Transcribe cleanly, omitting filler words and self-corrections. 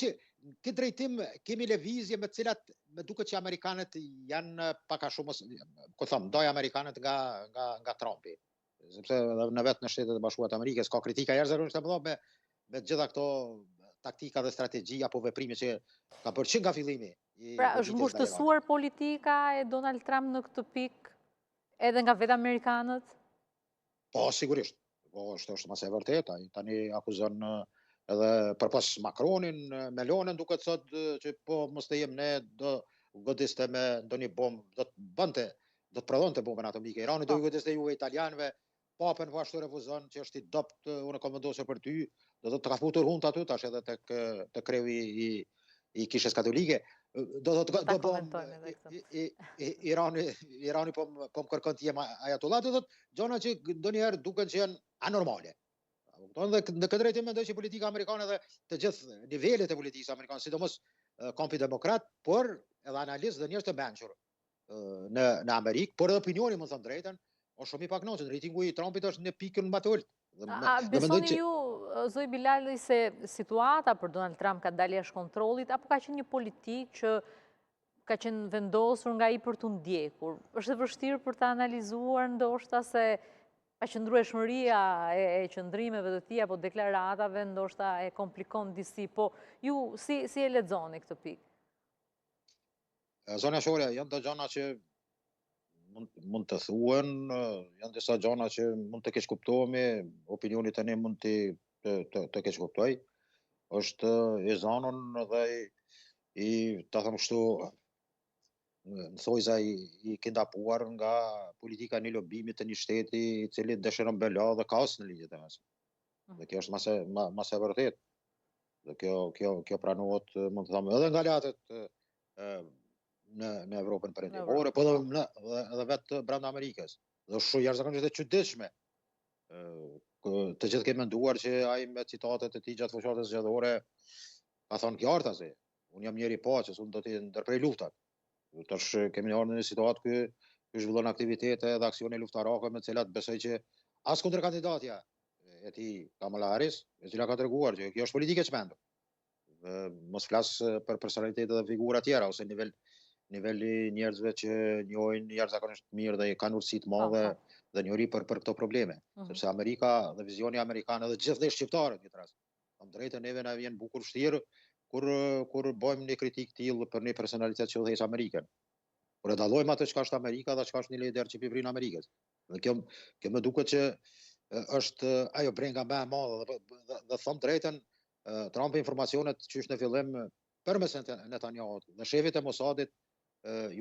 që këtë drejtim kemi lëvizje me të cilat më duket që amerikanët janë pak a shumë, ku them, ndaj amerikanët nga Trumpi. Sepse në vetë në Shtetet e Bashkuara të Amerikës ka kritika jashtëzakonisht e mëdha me të gjitha këto taktika dhe strategji apo veprime që ka bërë që nga fillimi. Pra, është mbushtësuar politika e Donald Trump në këtë pikë edhe nga vetë amerikanët? Po, sigurisht. Po, është mas e vërtet. Ai tani akuzon edhe përpas Macronin, Melonin duke thotë që po mos të jem ne do godiste me ndonjë bombë, do të prodhonte bombën atomike. Irani do i godiste juve italianëve, papën po ashtu refuzon që është i dopt, unë kam vendosur për ty, do të ka futur hunt aty tash edhe tek kreu i kishës katolike. Do Irani po më kërkon të jem ajatullah, do thotë gjona që ndonjëherë duken që janë anormale. Dhe në këtë drejtim mendoj që politika amerikane dhe të gjithë nivelet e politikës amerikane, sidomos kampi demokrat, por edhe analistë dhe njerëz të mençur në Amerikë, por edhe opinioni, më thënë drejtën, është shumë i pakënaqur. Rejtingu i Trumpit është në pikën më të ulët. A besoni ju, zoj Bilali, se situata për Donald Trump ka dalë jashtë kontrollit, apo ka qenë një politikë që ka qenë vendosur nga ai për të ndjekur? Është e vështirë për të analizuar ndoshta se paqëndrueshmëria e qëndrimeve të tij apo deklaratave ndoshta e komplikon disi, po ju si e lexoni këtë pikë? Zonja Shore, janë të gjëra që mund të thuhen, janë disa gjëra që mund të keq kuptohemi, opinioni tani mund të keq kuptoj. Është i zanon dhe i ta them kështu në thojza i kidnapuar nga politika e një lobimit të një shteti i cili dëshiron bela dhe kaos në ligjet e mesme. Dhe kjo është mas e vërtet. Dhe kjo pranohet, mund të them, edhe nga latët në Evropën perëndimore, po edhe vetë brenda Amerikës. Dhe është shumë jashtëzakonisht e çuditshme. Të gjithë kemi menduar që ai me citatet e tij gjatë fushatës zgjedhore ka thënë qartë, unë jam njeri i paqes, unë do të ndërprej luftat. Tash kemi ardhur në një situatë ku zhvillon aktivitete dhe aksione luftarake me të cilat besoj që as kundërkandidatja e tij Kamala Harris, e cila ka treguar që kjo është politikë e çmendur. Mos flas për personalitete dhe figura tjera ose niveli njerëzve që njohin jashtëzakonisht mirë dhe kanë urtësi të mëdha dhe njohuri për këto probleme. Sepse Amerika dhe vizioni amerikan edhe gjithë shqiptarët në këtë rast. Kam drejtë neve na vjen bukur vështirë kur bëjmë një kritikë tillë për një personalitet që udhëheq Amerikën. Por e dallojmë atë çka është Amerika dhe çka është një lider që i vrin Amerikës. Dhe kjo më duket që është ajo brenga më e madhe dhe them drejtën, Trumpi informacionet që është në fillim përmes Netanyahut dhe shefit e Mossadit ju